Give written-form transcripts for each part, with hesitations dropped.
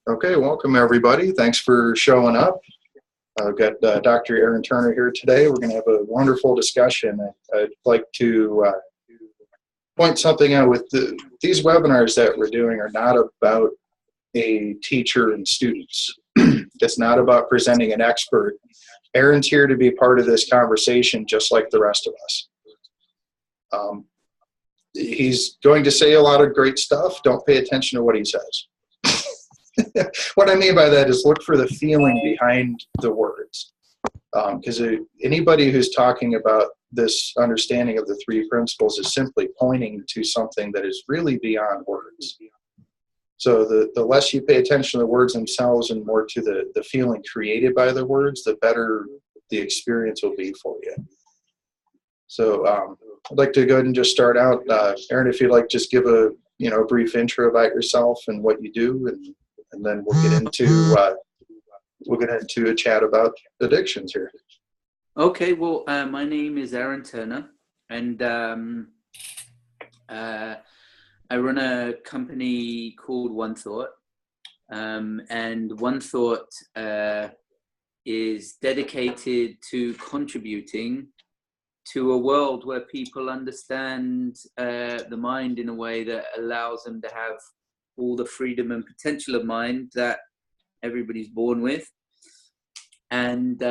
Okay, welcome everybody. Thanks for showing up. I've got Dr. Aaron Turner here today. We're going to have a wonderful discussion. I'd like to point something out with these webinars that we're doing are not about a teacher and students. It's not about presenting an expert. Aaron's here to be part of this conversation just like the rest of us. He's going to say a lot of great stuff. Don't pay attention to what he says. What I mean by that is look for the feeling behind the words. Because anybody who's talking about this understanding of the three principles is simply pointing to something that is really beyond words. So the less you pay attention to the words themselves and more to the feeling created by the words, the better the experience will be for you. So I'd like to go ahead and just start out. Aaron, if you'd like, just give a brief intro about yourself and what you do, and then we'll get into a chat about addictions here. Okay, well, my name is Aaron Turner, and I run a company called One Thought, and One Thought is dedicated to contributing to a world where people understand the mind in a way that allows them to have all the freedom and potential of mind that everybody's born with, and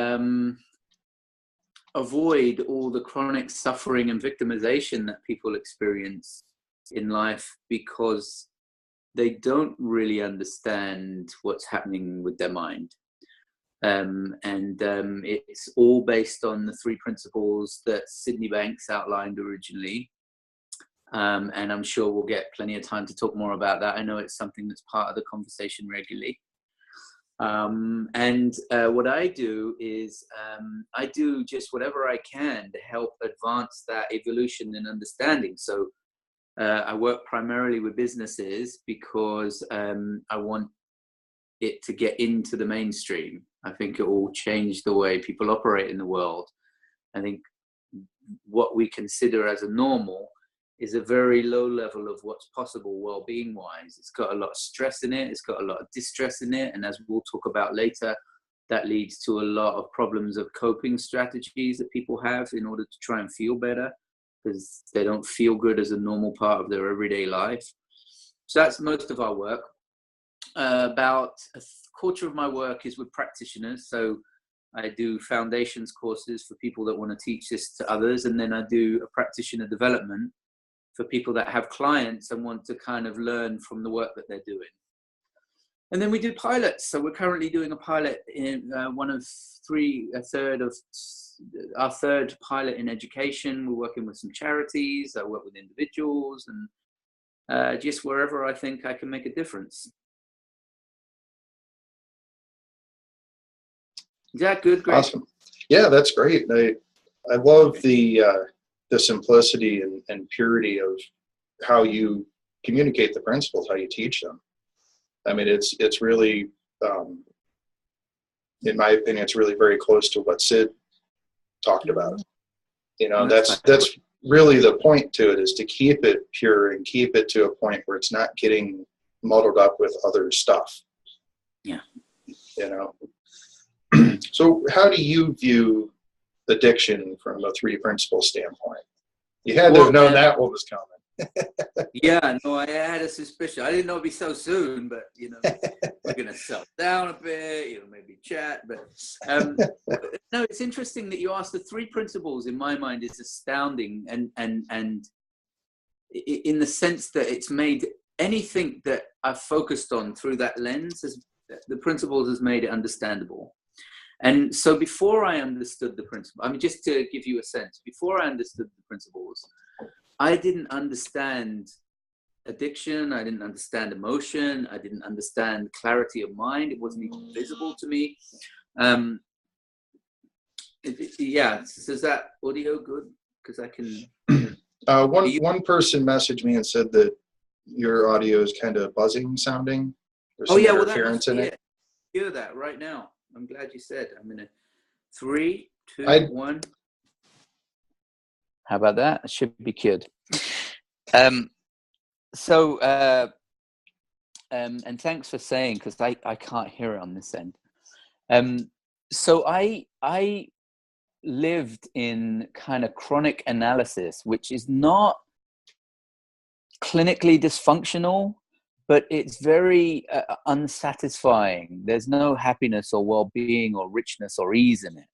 avoid all the chronic suffering and victimization that people experience in life because they don't really understand what's happening with their mind. It's all based on the three principles that Sydney Banks outlined originally. And I'm sure we'll get plenty of time to talk more about that. I know it's something that's part of the conversation regularly. What I do is I do just whatever I can to help advance that evolution and understanding. So I work primarily with businesses because I want it to get into the mainstream. I think it will change the way people operate in the world. I think what we consider as a normal is a very low level of what's possible well-being wise. It's got a lot of stress in it. It's got a lot of distress in it. And as we'll talk about later, that leads to a lot of problems of coping strategies that people have in order to try and feel better because they don't feel good as a normal part of their everyday life. So that's most of our work. About a quarter of my work is with practitioners. So I do foundations courses for people that want to teach this to others. And then I do a practitioner development for people that have clients and want to kind of learn from the work that they're doing. And then we do pilots. So we're currently doing a pilot in our third pilot in education. We're working with some charities. I work with individuals and just wherever I think I can make a difference. Is that good, Greg? Awesome. Yeah, that's great. I love the simplicity and purity of how you communicate the principles, how you teach them. I mean, it's really, in my opinion, it's really very close to what Sid talked about. That's really the point to it, is to keep it pure and keep it to a point where it's not getting muddled up with other stuff. Yeah. So how do you view addiction from a three principles standpoint? You had to have known that one was coming. Yeah, no, I had a suspicion. I didn't know it'd be so soon, but we're gonna settle down a bit, maybe chat. But no, it's interesting that you asked. The three principles in my mind is astounding, and in the sense that it's made anything that I've focused on through that lens, the principles has made it understandable. And so before I understood the principle, just to give you a sense, before I understood the principles, I didn't understand addiction. I didn't understand emotion. I didn't understand clarity of mind. It wasn't even visible to me. Is that audio good? Because I can... One person messaged me and said that your audio is kind of buzzing sounding. There's some interference in it. Hear that right now. I'm glad you said. I'm gonna 3, 2, 1. How about that? It should be cured. And thanks for saying, because I can't hear it on this end. So I lived in kind of chronic analysis, which is not clinically dysfunctional, but it's very unsatisfying. There's no happiness or well-being or richness or ease in it.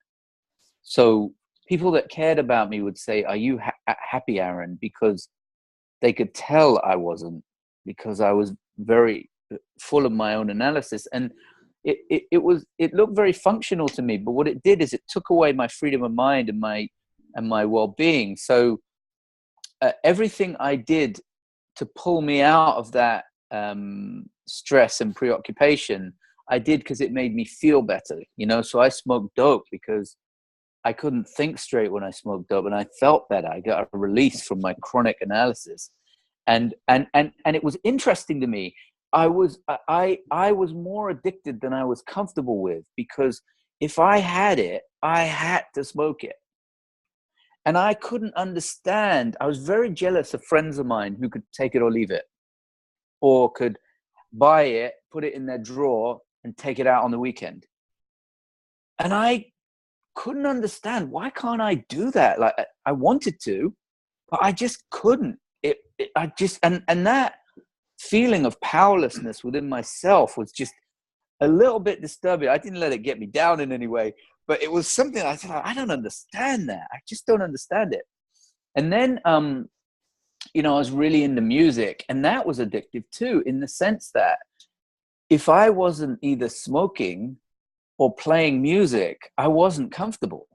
So people that cared about me would say, "Are you happy, Aaron?" Because they could tell I wasn't, because I was very full of my own analysis. And it looked very functional to me, but what it did is it took away my freedom of mind and my well-being. So everything I did to pull me out of that stress and preoccupation, I did because it made me feel better, So I smoked dope because I couldn't think straight when I smoked dope, and I felt better. I got a release from my chronic analysis, and it was interesting to me. I was more addicted than I was comfortable with, because if I had it, I had to smoke it. And I couldn't understand. I was very jealous of friends of mine who could take it or leave it, or could buy it, put it in their drawer, and take it out on the weekend. And I couldn't understand, why can't I do that? Like, I wanted to, but I just couldn't. And that feeling of powerlessness within myself was just a little bit disturbing. I didn't let it get me down in any way, but it was something I thought, I don't understand that. I just don't understand it. And then, I was really into music, and that was addictive too, in the sense that if I wasn't either smoking or playing music, I wasn't comfortable,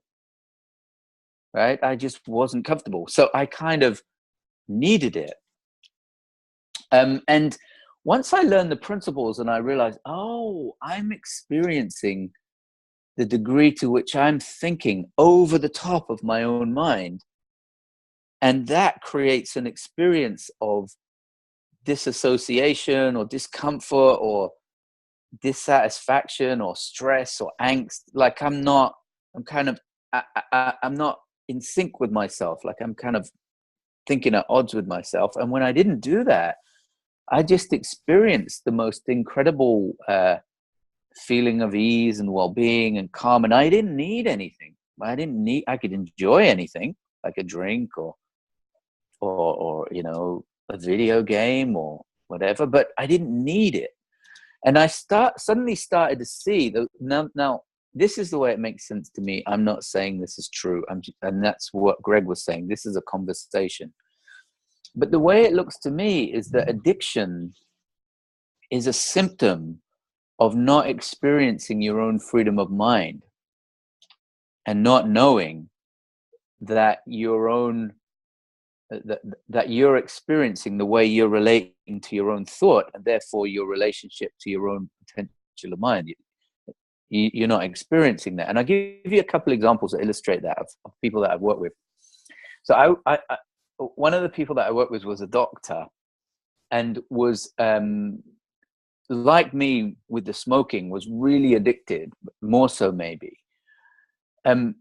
right? I just wasn't comfortable. So I kind of needed it. And once I learned the principles and I realized, I'm experiencing the degree to which I'm thinking over the top of my own mind, and that creates an experience of disassociation or discomfort or dissatisfaction or stress or angst. Like I'm not in sync with myself. Like I'm kind of thinking at odds with myself. And when I didn't do that, I just experienced the most incredible feeling of ease and well-being and calm. And I didn't need anything. I could enjoy anything, like a drink or a video game or whatever, but I didn't need it. And I suddenly started to see that now this is the way it makes sense to me. I'm not saying this is true. And that's what Greg was saying. This is a conversation. But the way it looks to me is that addiction is a symptom of not experiencing your own freedom of mind and not knowing that that you're experiencing the way you're relating to your own thought, and therefore your relationship to your own potential of mind. You're not experiencing that. And I'll give you a couple examples that illustrate that of people that I've worked with. So I one of the people that I worked with was a doctor, and was like me with the smoking, was really addicted, more so maybe.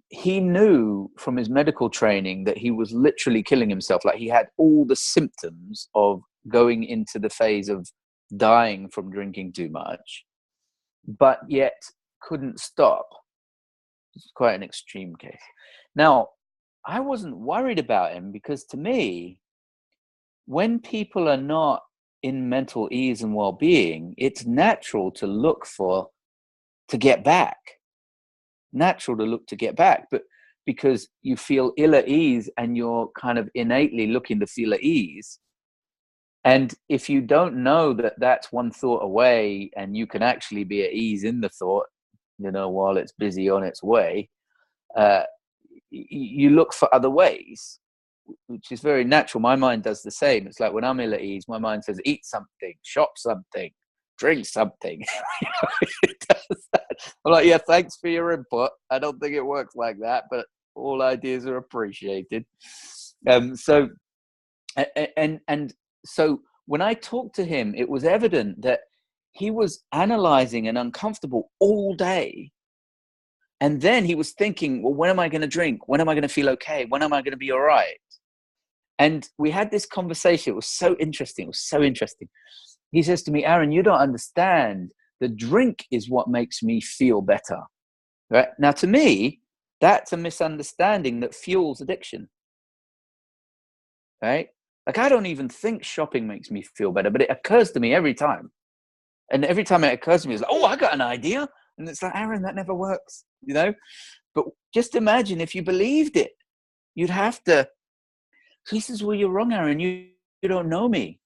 He knew from his medical training that he was literally killing himself. Like he had all the symptoms of going into the phase of dying from drinking too much, but yet couldn't stop. It's quite an extreme case. Now, I wasn't worried about him, because to me, when people are not in mental ease and well-being, it's natural to look to get back. Natural to look to get back, but because you feel ill at ease and you're kind of innately looking to feel at ease. And if you don't know that that's one thought away and you can actually be at ease in the thought, while it's busy on its way, you look for other ways, which is very natural. My mind does the same. It's like when I'm ill at ease, my mind says, eat something, shop something, drink something. It does that. I'm like, yeah, thanks for your input. I don't think it works like that, but all ideas are appreciated. So when I talked to him, it was evident that he was analyzing and uncomfortable all day. And then he was thinking, well, when am I going to drink? When am I going to feel okay? When am I going to be all right? And we had this conversation. It was so interesting. he says to me, Aaron, you don't understand. The drink is what makes me feel better. Right? Now, to me, that's a misunderstanding that fuels addiction. Right? Like, I don't even think shopping makes me feel better, but it occurs to me every time. And every time it occurs to me, it's like, oh, I got an idea. And it's like, Aaron, that never works, you know? But just imagine if you believed it, you'd have to. So he says, well, you're wrong, Aaron. You don't know me.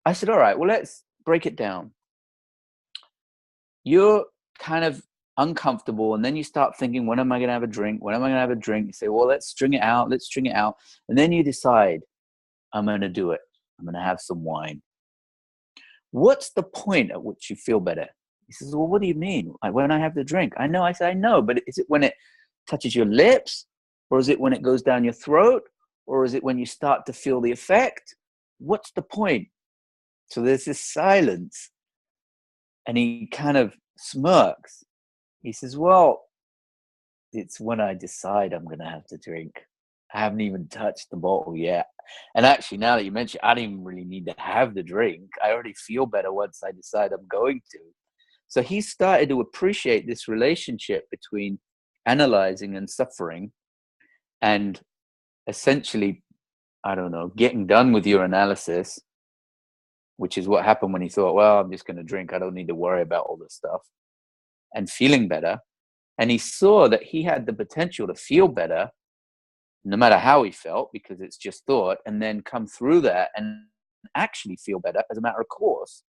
I said, all right, well, let's break it down. You're kind of uncomfortable, and then you start thinking, when am I going to have a drink? When am I going to have a drink? You say, well, let's string it out. Let's string it out. And then you decide, I'm going to do it. I'm going to have some wine. What's the point at which you feel better? He says, well, what do you mean? Like, when I have the drink? I know. I say, I know, but is it when it touches your lips, or is it when it goes down your throat, or is it when you start to feel the effect? What's the point? So there's this silence, and he kind of smirks. He says, well, it's when I decide I'm going to have to drink. I haven't even touched the bottle yet. And actually, now that you mention it, I don't even really need to have the drink. I already feel better once I decide I'm going to. So he started to appreciate this relationship between analyzing and suffering, and essentially, I don't know, getting done with your analysis, which is what happened when he thought, well, I'm just going to drink. I don't need to worry about all this stuff, and feeling better. And he saw that he had the potential to feel better no matter how he felt, because it's just thought, and then come through that and actually feel better as a matter of course.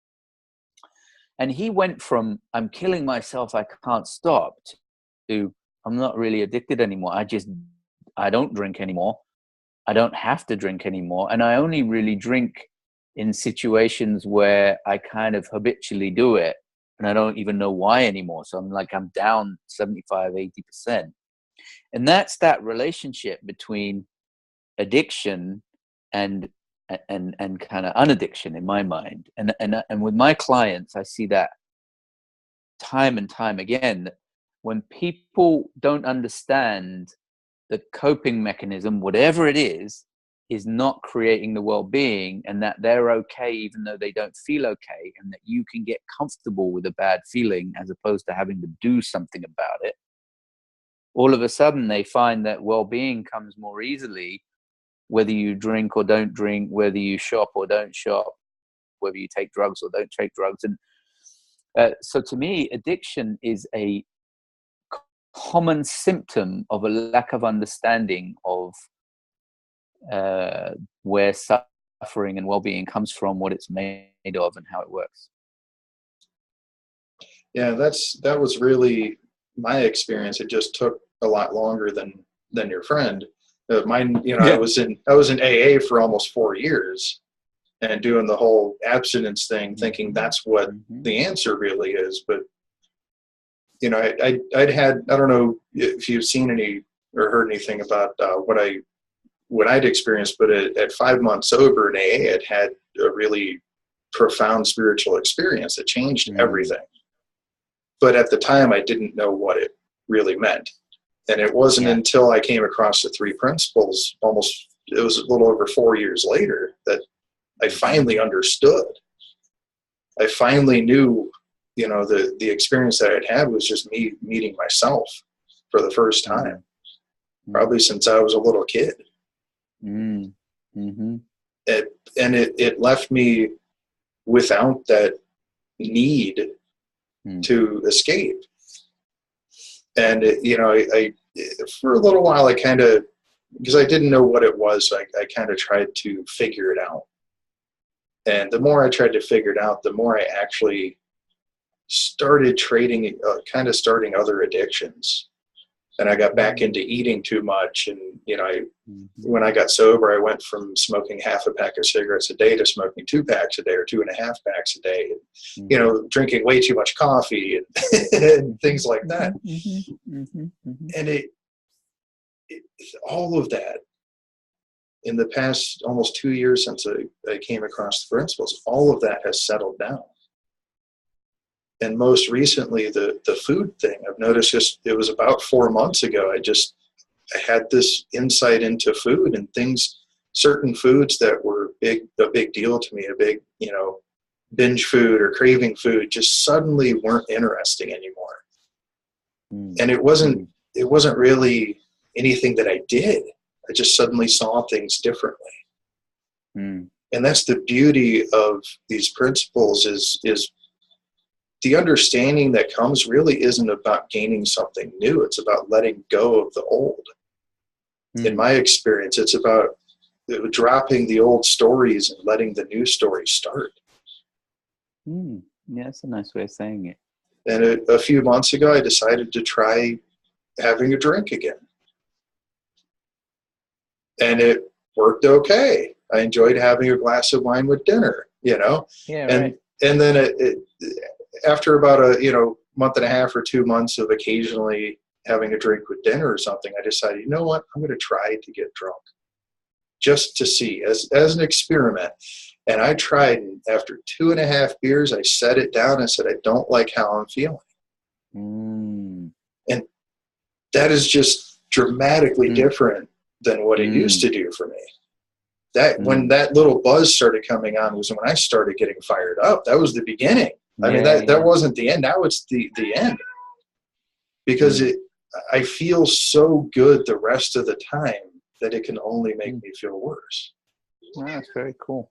And he went from, I'm killing myself, I can't stop, to, I'm not really addicted anymore. I don't drink anymore. I don't have to drink anymore. And I only really drink in situations where I kind of habitually do it, and I don't even know why anymore. So I'm down 75, 80%. And that's that relationship between addiction and kind of unaddiction in my mind. And with my clients, I see that time and time again, that when people don't understand the coping mechanism, whatever it is not creating the well-being, and that they're okay even though they don't feel okay, and that you can get comfortable with a bad feeling as opposed to having to do something about it. All of a sudden they find that well-being comes more easily, whether you drink or don't drink, whether you shop or don't shop, whether you take drugs or don't take drugs. And so to me, addiction is a common symptom of a lack of understanding of where suffering and well-being comes from, what it's made of, and how it works. Yeah, that was really my experience. It just took a lot longer than your friend. Mine, yeah. I was in AA for almost 4 years, and doing the whole abstinence thing, thinking that's what the answer really is. But I'd had, I don't know if you've seen any or heard anything about what I'd experienced, but at 5 months sober in AA, I'd had a really profound spiritual experience that changed everything. But at the time, I didn't know what it really meant. And it wasn't until I came across the 3 principles, it was a little over 4 years later, that I finally understood. I finally knew, the experience that I'd had was just me meeting myself for the first time, probably since I was a little kid. Mm-hmm. It left me without that need to escape. And I for a little while, I kind of, because I didn't know what it was, I kind of tried to figure it out. And the more I tried to figure it out, the more I actually started starting other addictions. And I got back into eating too much. And, when I got sober, I went from smoking half a pack of cigarettes a day to smoking 2 packs a day or 2.5 packs a day. And, drinking way too much coffee and things like that. And it all of that, in the past almost 2 years since I came across the principles, all of that has settled down. And most recently, the food thing, I've noticed it was about 4 months ago, I had this insight into food and things, certain foods that were a big deal to me, a big, binge food or craving food just suddenly weren't interesting anymore. And it wasn't really anything that I did. I just suddenly saw things differently. And that's the beauty of these principles is the understanding that comes really isn't about gaining something new. It's about letting go of the old. In my experience, it's about dropping the old stories and letting the new stories start. Yeah, that's a nice way of saying it. And a few months ago, I decided to try having a drink again. And it worked okay. I enjoyed having a glass of wine with dinner, you know? Yeah, and right. And then after about a month and a half or 2 months of occasionally having a drink with dinner or something, I decided, you know what, I'm going to try to get drunk just to see as an experiment. And I tried, and after 2.5 beers, I set it down and said, I don't like how I'm feeling. And that is just dramatically different than what it used to do for me. When that little buzz started coming on was when I started getting fired up. That was the beginning. I mean, that wasn't the end. Now it's the end. Because I feel so good the rest of the time that it can only make me feel worse. Wow, that's very cool.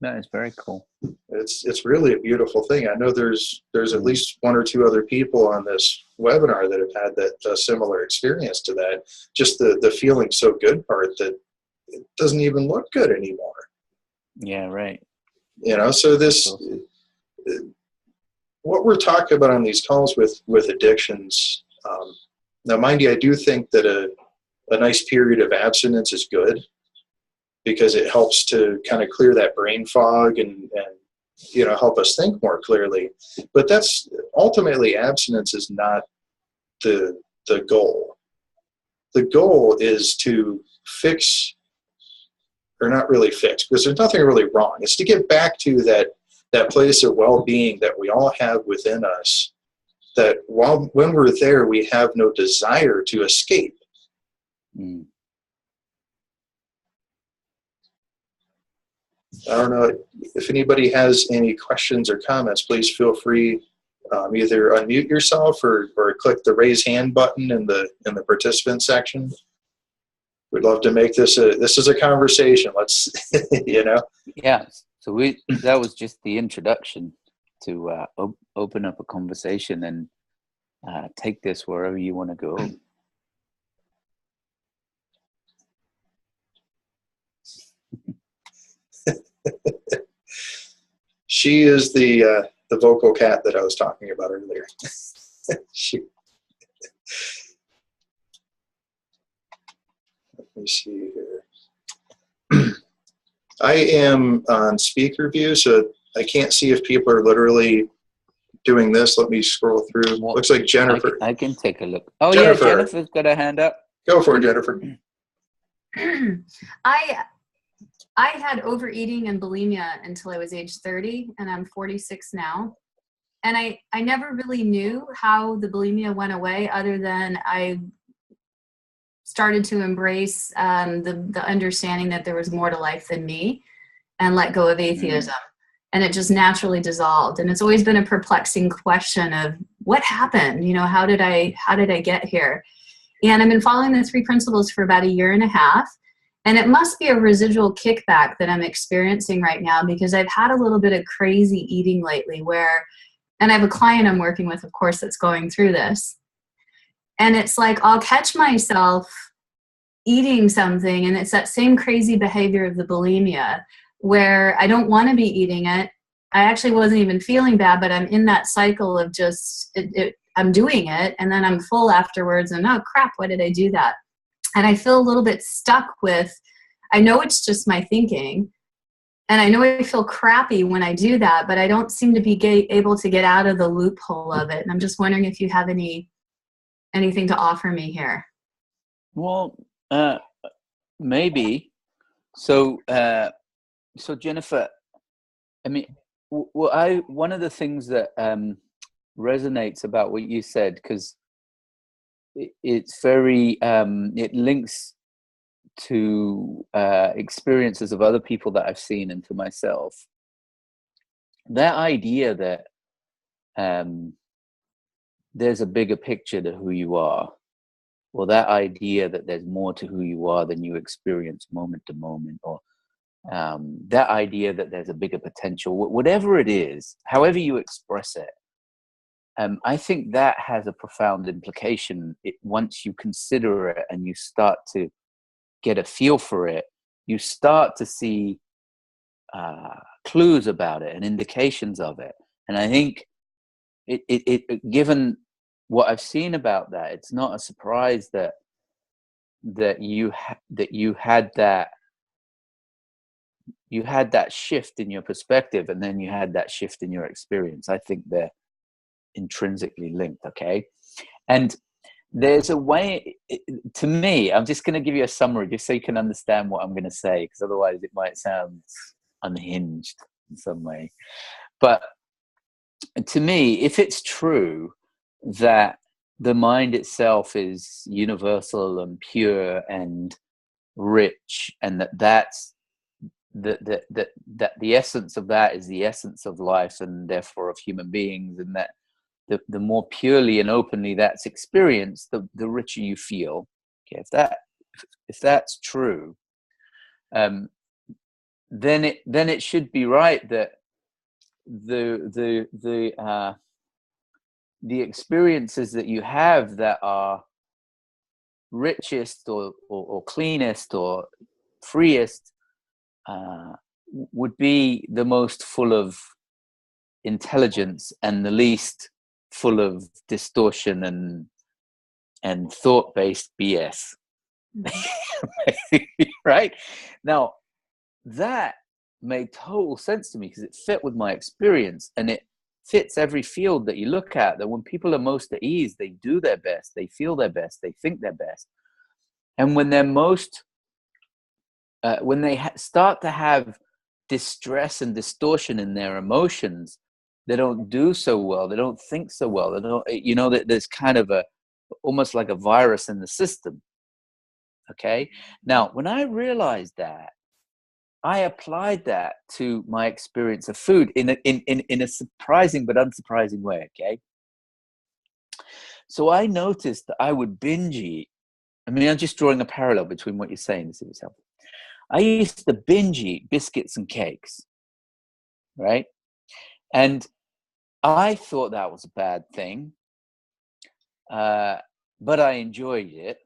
That is very cool. It's really a beautiful thing. I know there's at least 1 or 2 other people on this webinar that have had that similar experience to that. Just the feeling so good part that it doesn't even look good anymore. Yeah, right. You know, so what we're talking about on these calls with addictions. Now, mind you, I do think that a nice period of abstinence is good because it helps to kind of clear that brain fog and help us think more clearly. But that's ultimately, abstinence is not the goal. The goal is to fix, or not really fix, because there's nothing really wrong. It's to get back to that place of well-being that we all have within us, that when we're there, we have no desire to escape. I don't know if anybody has any questions or comments. Please feel free, either unmute yourself or click the raise hand button in the participant section. We'd love to make this is a conversation. Let's Yeah. So that was just the introduction to open up a conversation and take this wherever you want to go. She is the vocal cat that I was talking about earlier. Let me see here. I am on speaker view, so I can't see if people are literally doing this. Let me scroll through. Looks like Jennifer. I can take a look. Oh, Jennifer. Yeah, Jennifer's got her hand up. Go for it, Jennifer. I had overeating and bulimia until I was age 30, and I'm 46 now. And I never really knew how the bulimia went away, other than I started to embrace the understanding that there was more to life than me, and let go of atheism. And it just naturally dissolved. And it's always been a perplexing question of what happened? How did I get here? And I've been following the 3 principles for about 1.5 years. And it must be a residual kickback that I'm experiencing right now, because I've had a little bit of crazy eating lately and I have a client I'm working with, of course, that's going through this. And it's like, I'll catch myself eating something, and it's that same crazy behavior of the bulimia, where I don't want to be eating it. I actually wasn't even feeling bad, but I'm in that cycle of just, I'm doing it, and then I'm full afterwards, and oh crap, why did I do that? And I feel a little bit stuck with, I know it's just my thinking, and I know I feel crappy when I do that, but I don't seem to be able to get out of the loophole of it. And I'm just wondering if you have anything to offer me here. Well, maybe. So Jennifer, I mean, one of the things that resonates about what you said, because it's very, it links to experiences of other people that I've seen and to myself, that idea that there's a bigger picture to who you are, or that idea that there's more to who you are than you experience moment to moment, or that idea that there's a bigger potential, whatever it is, however you express it, I think that has a profound implication. Once you consider it and you start to get a feel for it, you start to see clues about it and indications of it. And I think given what I've seen about that, it's not a surprise that you had that shift in your perspective, and then you had that shift in your experience. I think they're intrinsically linked. Okay. And there's a way, to me, I'm just going to give you a summary just so you can understand what I'm going to say, because otherwise it might sound unhinged in some way. But to me, if it's true that the mind itself is universal and pure and rich, and that's that the essence of that is the essence of life and therefore of human beings, and that the more purely and openly that's experienced, the richer you feel. Okay, if that's true, then it should be right that the experiences that you have that are richest or cleanest or freest would be the most full of intelligence and the least full of distortion and thought-based BS. Right? Now, that made total sense to me because it fit with my experience, and it fits every field that you look at, that when people are most at ease, they do their best, they feel their best, they think their best. And when they're most, when they start to have distress and distortion in their emotions, they don't do so well, they don't think so well, they don't, that there's kind of almost like a virus in the system. Okay. Now, when I realized that, I applied that to my experience of food in a surprising but unsurprising way. Okay. So I noticed that I would binge eat. I mean, I'm just drawing a parallel between what you're saying to see what's helpful. I used to binge eat biscuits and cakes, right? And I thought that was a bad thing, but I enjoyed it.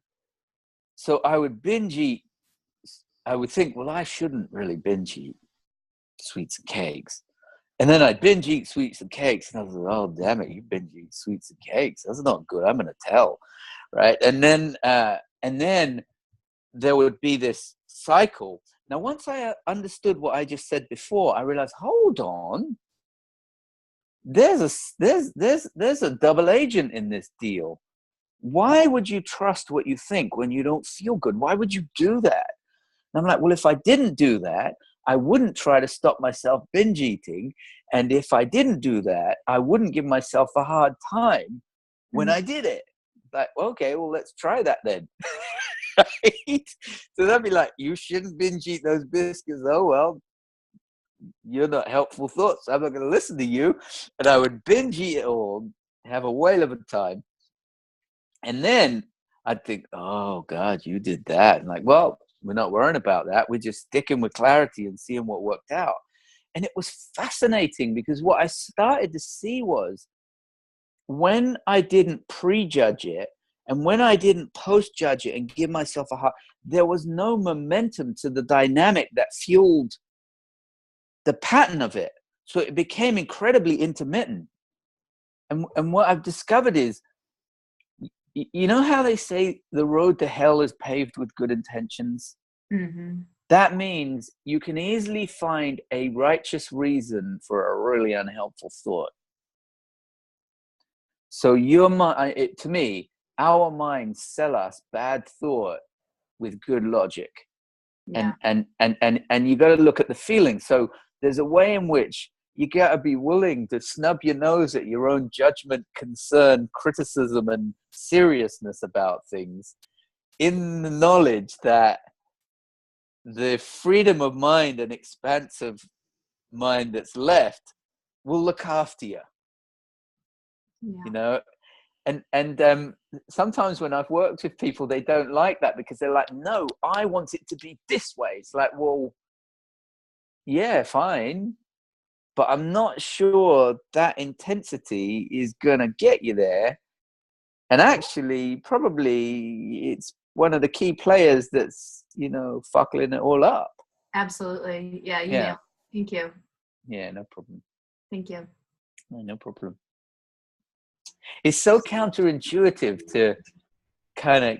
So I would binge eat. I would think, well, I shouldn't really binge eat sweets and cakes. And then I'd binge eat sweets and cakes. And I was like, oh, damn it, you binge eat sweets and cakes. That's not good. I'm going to tell. Right. And then there would be this cycle. Now, once I understood what I just said before, I realized, hold on. There's a double agent in this deal. Why would you trust what you think when you don't feel good? Why would you do that? And I'm like, well, if I didn't do that, I wouldn't try to stop myself binge eating. And if I didn't do that, I wouldn't give myself a hard time when I did it. Like, okay, well, let's try that then. Right? So that'd be like, you shouldn't binge eat those biscuits. Oh, well, you're not helpful thoughts. I'm not going to listen to you. And I would binge eat it all, have a whale of a time. And then I'd think, oh, God, you did that. And like, well, we're not worrying about that. We're just sticking with clarity and seeing what worked out. And it was fascinating because what I started to see was when I didn't prejudge it and when I didn't post-judge it and give myself a heart, there was no momentum to the dynamic that fueled the pattern of it. So it became incredibly intermittent. And what I've discovered is, you know how they say the road to hell is paved with good intentions? Mm-hmm. That means you can easily find a righteous reason for a really unhelpful thought. So to me, our minds sell us bad thought with good logic. Yeah. And you got to look at the feeling. So there's a way in which you got to be willing to snub your nose at your own judgment, concern, criticism, and seriousness about things in the knowledge that the freedom of mind and expansive mind that's left will look after you. Yeah. You know, and sometimes when I've worked with people, they don't like that because they're like, no, I want it to be this way. It's like, well, yeah, fine, but I'm not sure that intensity is gonna get you there. And actually, probably it's one of the key players that's, you know, fuckling it all up. Absolutely. Yeah, you Yeah. nailed it. Thank you. Yeah, no problem. Thank you. No problem. It's so counterintuitive to kind of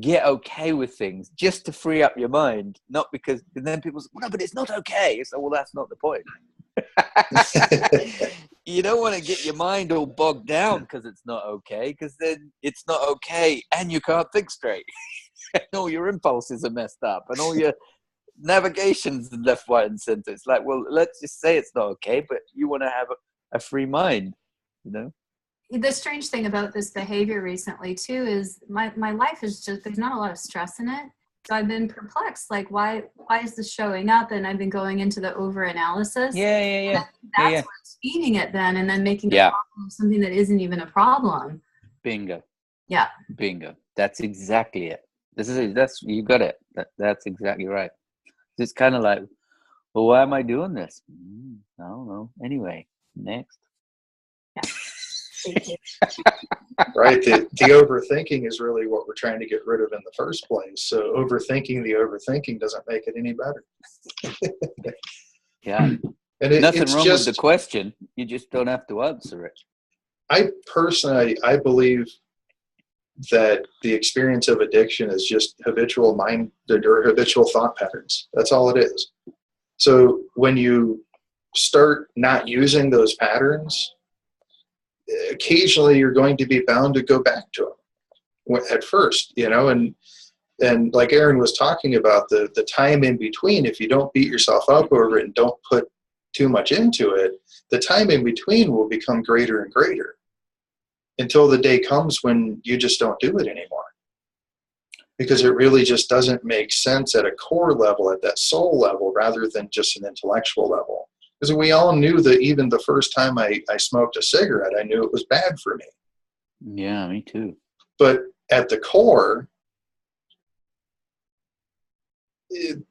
get okay with things just to free up your mind, not because, and then people say, well, no, but it's not okay. It's like, well, that's not the point. You don't want to get your mind all bogged down because it's not okay, because then it's not okay and you can't think straight. And all your impulses are messed up and all your navigation's left, right, and center. It's like, well, let's just say it's not okay, but you want to have a free mind, you know? The strange thing about this behavior recently too is my life is just, there's not a lot of stress in it. So I've been perplexed, like why is this showing up? And I've been going into the over analysis. Yeah. That's what's feeding it then, and then making a problem of something that isn't even a problem. Bingo. Yeah. Bingo. That's exactly it. That's you got it. That's exactly right. It's kind of like, well, why am I doing this? I don't know. Anyway, next. Yeah. Thank you. Right. The overthinking is really what we're trying to get rid of in the first place. So overthinking the overthinking doesn't make it any better. Yeah. And nothing it's wrong just, with the question. You just don't have to answer it. I personally, I believe that the experience of addiction is just habitual mind or habitual thought patterns. That's all it is. So when you start not using those patterns, occasionally you're going to be bound to go back to them at first, you know, and like Aaron was talking about, the time in between, if you don't beat yourself up over it and don't put too much into it, the time in between will become greater and greater until the day comes when you just don't do it anymore. Because it really just doesn't make sense at a core level, at that soul level, rather than just an intellectual level. Because we all knew that even the first time I smoked a cigarette, I knew it was bad for me. Yeah, me too. But at the core,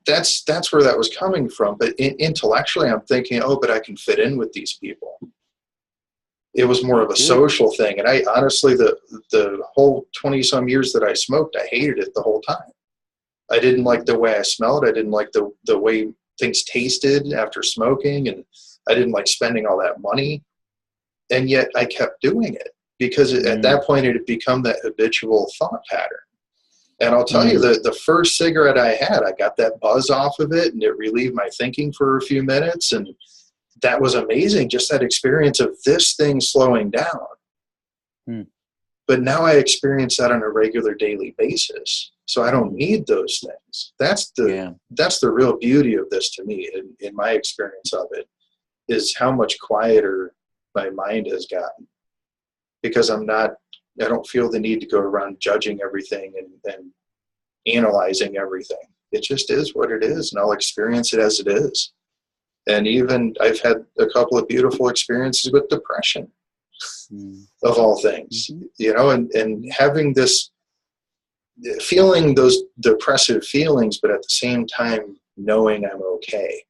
that's where that was coming from. But intellectually, I'm thinking, oh, but I can fit in with these people. It was more of a social thing. And I honestly, the whole 20-some years that I smoked, I hated it the whole time. I didn't like the way I smelled. I didn't like the way things tasted after smoking. And I didn't like spending all that money. And yet I kept doing it because at that point it had become that habitual thought pattern. And I'll tell you that the first cigarette I had, I got that buzz off of it and it relieved my thinking for a few minutes. And that was amazing, just that experience of this thing slowing down. But now I experience that on a regular daily basis. So I don't need those things. That's the real beauty of this to me, in my experience of it, is how much quieter my mind has gotten. Because I don't feel the need to go around judging everything and analyzing everything. It just is what it is, and I'll experience it as it is. And even I've had a couple of beautiful experiences with depression, of all things, you know, and having this, feeling those depressive feelings, but at the same time knowing I'm okay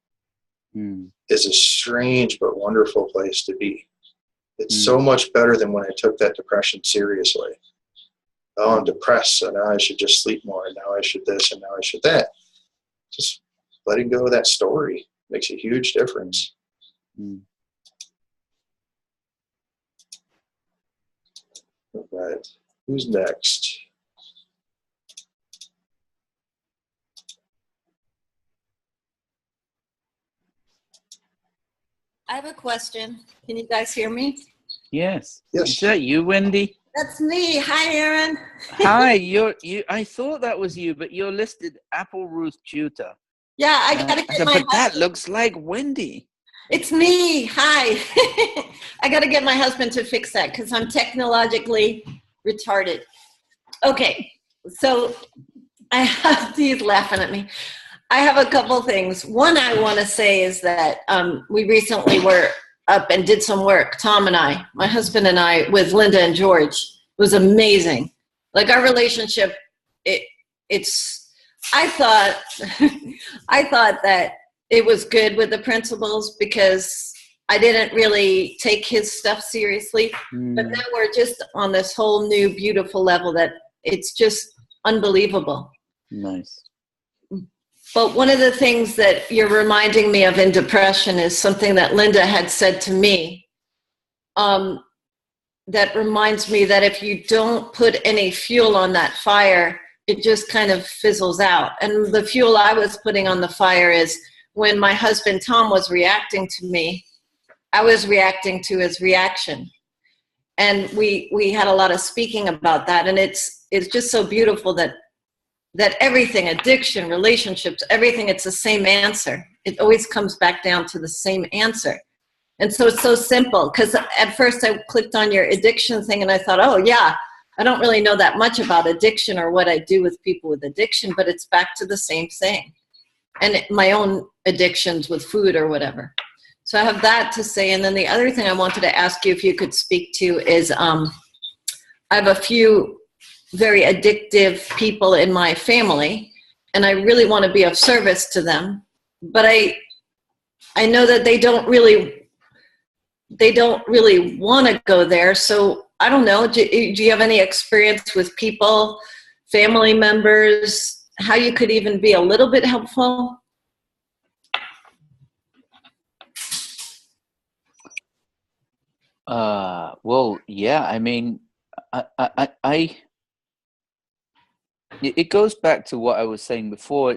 is a strange but wonderful place to be. It's so much better than when I took that depression seriously. Oh, I'm depressed, so now I should just sleep more, and now I should this, and now I should that. Just letting go of that story makes a huge difference. All right. Who's next? I have a question. Can you guys hear me? Yes. Yes. Is that you, Wendy? That's me. Hi, Aaron. Hi. You. I thought that was you, but you're listed Apple Ruth Tutor. Yeah, I gotta get my. But that looks like Wendy. It's me. Hi. I gotta get my husband to fix that because I'm technologically retarded. Okay, so he's laughing at me. I have a couple things. One I want to say is that we recently were up and did some work, Tom and I, my husband and I, with Linda and George. It was amazing. Like our relationship, I thought I thought that it was good with the principles because I didn't really take his stuff seriously. But now we're just on this whole new beautiful level that it's just unbelievable. Nice. But one of the things that you're reminding me of in depression is something that Linda had said to me, that reminds me that if you don't put any fuel on that fire, it just kind of fizzles out. And the fuel I was putting on the fire is when my husband Tom was reacting to me, I was reacting to his reaction. And we had a lot of speaking about that. And it's just so beautiful that everything, addiction, relationships, everything, it's the same answer. It always comes back down to the same answer. And so it's so simple, because at first I clicked on your addiction thing and I thought, oh yeah, I don't really know that much about addiction or what I do with people with addiction, but it's back to the same thing. And my own addictions with food or whatever. So I have that to say. And then the other thing I wanted to ask you if you could speak to is I have a few very addictive people in my family, and I really want to be of service to them. But I know that they don't really want to go there. So I don't know. Do you have any experience with people, family members, how you could even be a little bit helpful? Well, yeah, I mean, it goes back to what I was saying before.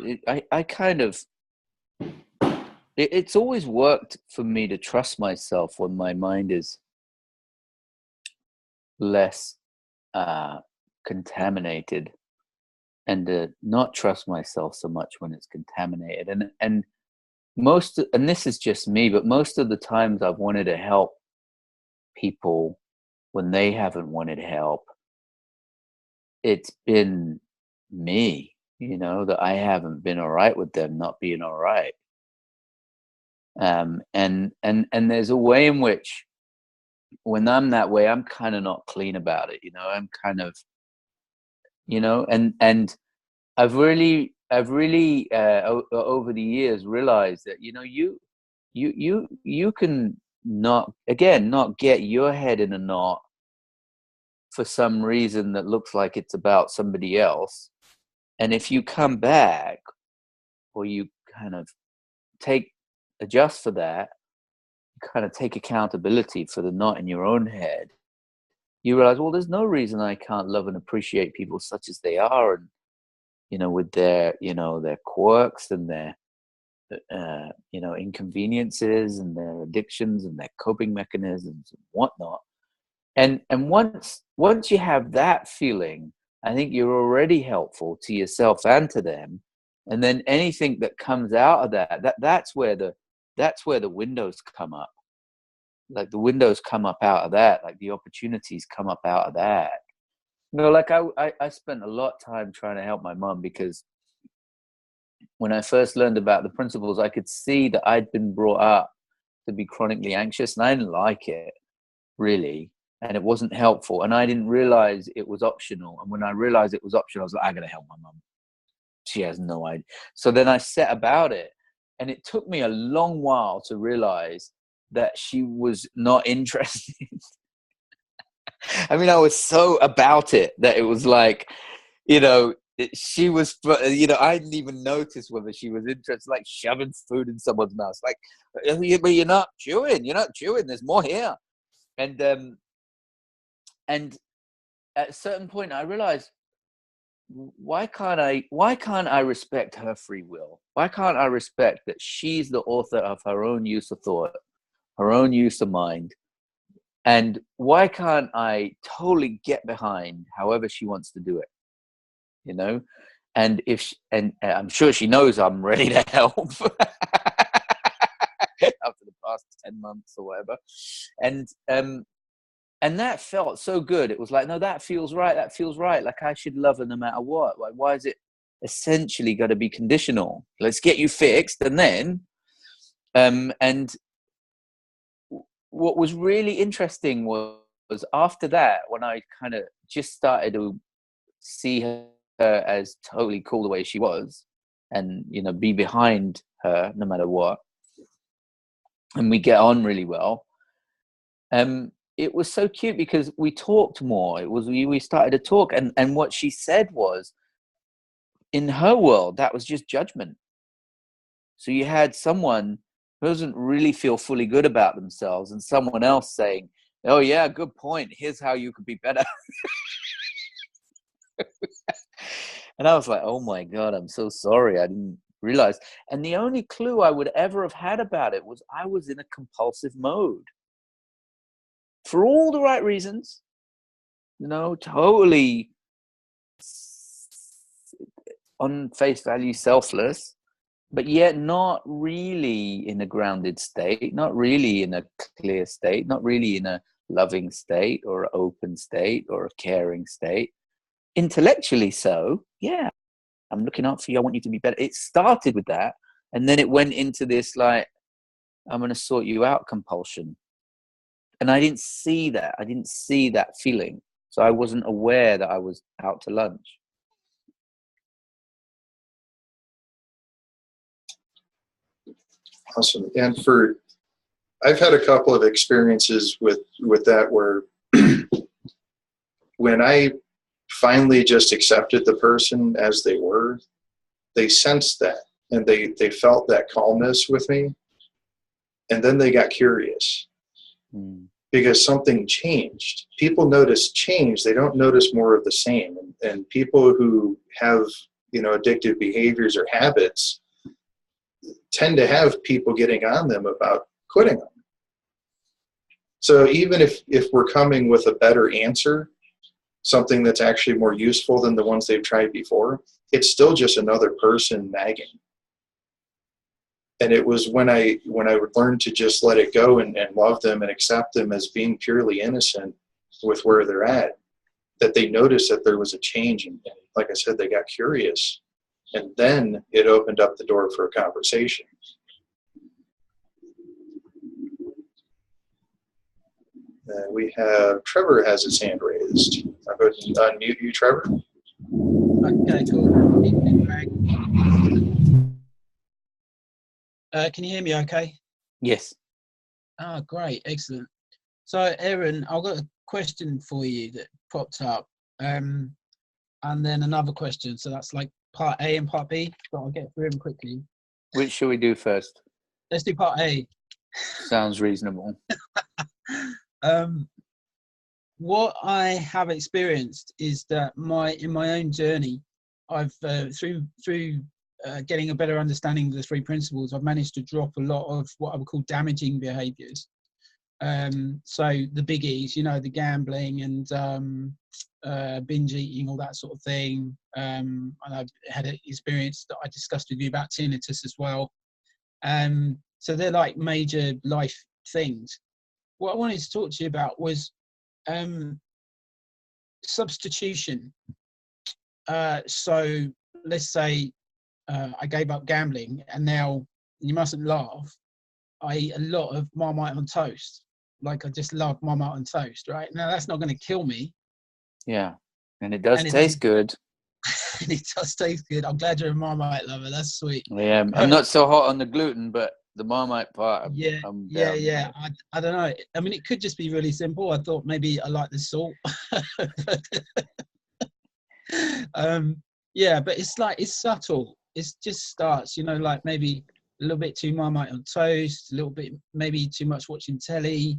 It's always worked for me to trust myself when my mind is less contaminated, and to not trust myself so much when it's contaminated. And this is just me, but most of the times I've wanted to help people when they haven't wanted help, it's been me, that I haven't been all right with them not being all right. And there's a way in which when I'm that way, I'm kind of not clean about it. I'm kind of, and I've really over the years realized that, you can not get your head in a knot for some reason that looks like it's about somebody else. And if you come back, or you kind of adjust for that, kind of take accountability for the knot in your own head, you realize, well, there's no reason I can't love and appreciate people such as they are, and with their their quirks and their inconveniences and their addictions and their coping mechanisms and whatnot. And once you have that feeling, I think you're already helpful to yourself and to them. And then anything that comes out of that's where the windows come up. Like the windows come up out of that, like the opportunities come up out of that. Like I spent a lot of time trying to help my mom, because when I first learned about the principles, I could see that I'd been brought up to be chronically anxious, and I didn't like it, really. And it wasn't helpful. And I didn't realize it was optional. And when I realized it was optional, I was like, I got to help my mom. She has no idea. So then I set about it. And it took me a long while to realize that she was not interested. I mean, I was so about it that it was like, she was, I didn't even notice whether she was interested, like shoving food in someone's mouth. Like, but you're not chewing. There's more here. And at a certain point, I realized, why can't I respect her free will? Why can't I respect that she's the author of her own use of thought, her own use of mind? And why can't I totally get behind however she wants to do it? And and I'm sure she knows I'm ready to help after the past 10 months or whatever. And that felt so good. It was like, no, that feels right. That feels right. Like I should love her no matter what. Like, why is it essentially got to be conditional? Let's get you fixed. And then, and what was really interesting was after that, when I kind of just started to see her as totally cool the way she was, and be behind her no matter what, and we get on really well. It was so cute because we talked more. We started to talk, and what she said was, in her world, that was just judgment. So you had someone who doesn't really feel fully good about themselves, and someone else saying, "Oh yeah, good point. Here's how you could be better." And I was like, "Oh my God, I'm so sorry. I didn't realize." And the only clue I would ever have had about it was I was in a compulsive mode for all the right reasons, totally on face value selfless, but yet not really in a grounded state, not really in a clear state, not really in a loving state or an open state or a caring state. Intellectually so, yeah, I'm looking out for you, I want you to be better. It started with that, and then it went into this like, I'm going to sort you out compulsion. And I didn't see that feeling. So I wasn't aware that I was out to lunch. Awesome. And I've had a couple of experiences with that where when I finally just accepted the person as they were, they sensed that, and they felt that calmness with me. And then they got curious because something changed. People notice change. They don't notice more of the same. And people who have, addictive behaviors or habits tend to have people getting on them about quitting them. So even if we're coming with a better answer, something that's actually more useful than the ones they've tried before, it's still just another person nagging. And it was when I would learn to just let it go and love them and accept them as being purely innocent with where they're at, that they noticed that there was a change. And like I said, they got curious. And then it opened up the door for a conversation. We have Trevor has his hand raised. I'm going to unmute you, Trevor. Okay, cool. Can you hear me okay? Yes. Oh, great. Excellent. So, Aaron, I've got a question for you that popped up. And then another question. So that's like part A and part B, but I'll get through them quickly. Which should we do first? Let's do part A. Sounds reasonable. What I have experienced is that in my own journey, I've through getting a better understanding of the three principles, I've managed to drop a lot of what I would call damaging behaviours. So the biggies, the gambling and binge eating, all that sort of thing. And I've had an experience that I discussed with you about tinnitus as well. So they're like major life things. What I wanted to talk to you about was substitution. So let's say I gave up gambling, and now, you mustn't laugh, I eat a lot of Marmite on toast. Like, I just love Marmite on toast, right? Now, that's not going to kill me. Yeah, and it does taste good. And it does taste good. I'm glad you're a Marmite lover. That's sweet. Yeah, I'm not so hot on the gluten, but the Marmite part, yeah. I don't know. I mean, it could just be really simple. I thought maybe I like the salt. Yeah, but it's subtle. It just starts, like maybe a little bit too Marmite on toast, a little bit maybe too much watching telly.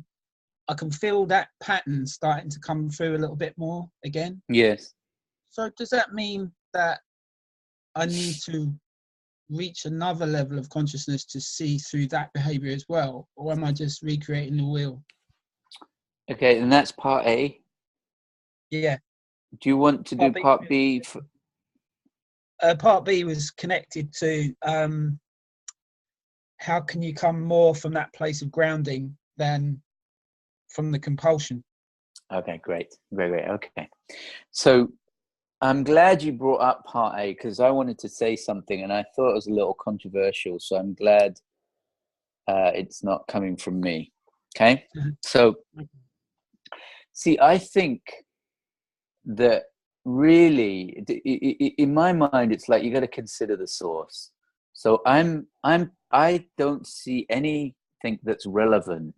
I can feel that pattern starting to come through a little bit more again. Yes. So does that mean that I need to reach another level of consciousness to see through that behavior as well? Or am I just recreating the wheel? Okay, and that's part A. Yeah. Do you want to do part B? Part B was connected to how can you come more from that place of grounding than from the compulsion? Okay, great. Okay. So I'm glad you brought up part A, because I wanted to say something and I thought it was a little controversial. So I'm glad it's not coming from me. Okay. So, see, I think that really, in my mind, it's like you got to consider the source. So I don't see anything that's relevant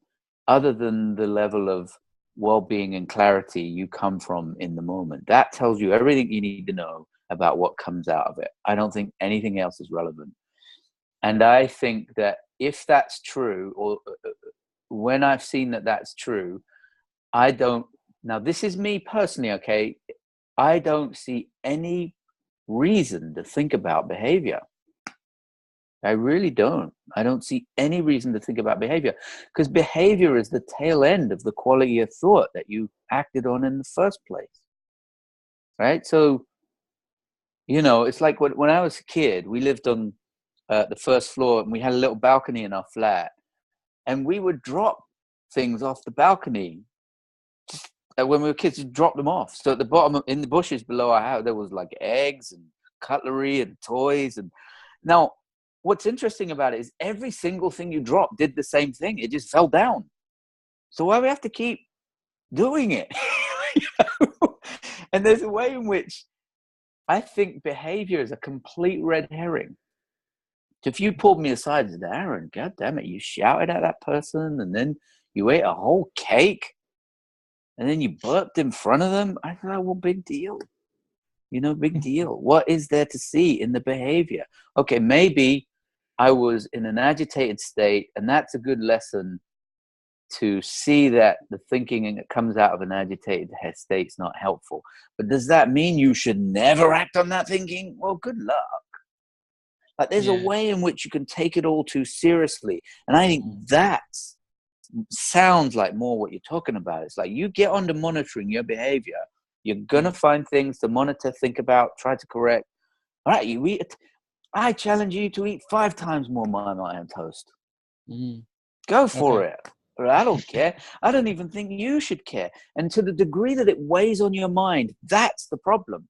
other than the level of well-being and clarity you come from in the moment. That tells you everything you need to know about what comes out of it. I don't think anything else is relevant. And I think that if that's true, or when I've seen that that's true, I don't, now this is me personally, okay? I don't see any reason to think about behavior. I really don't. I don't see any reason to think about behavior, because behavior is the tail end of the quality of thought that you acted on in the first place. Right? So, you know, it's like when I was a kid, we lived on the first floor and we had a little balcony in our flat, and we would drop things off the balcony. Just when we were kids, just drop them off. So at the bottom, in the bushes below our house, there was like eggs and cutlery and toys. And now, what's interesting about it is every single thing you drop did the same thing. It just fell down. So why do we have to keep doing it? And there's a way in which I think behavior is a complete red herring. If you pulled me aside and said, Aaron, God damn it, you shouted at that person, and then you ate a whole cake, and then you burped in front of them, I thought, well, big deal. You know, big deal. What is there to see in the behavior? Okay, maybe I was in an agitated state, and that's a good lesson to see that the thinking that comes out of an agitated state is not helpful. But does that mean you should never act on that thinking? Well, good luck. Like, there's a way in which you can take it all too seriously. And I think that sounds like more what you're talking about. It's like you get onto monitoring your behavior. You're going to find things to monitor, think about, try to correct. All right, you eat. I challenge you to eat 5 times more Marmite and toast. Go for it. I don't care. I don't even think you should care. And to the degree that it weighs on your mind, that's the problem.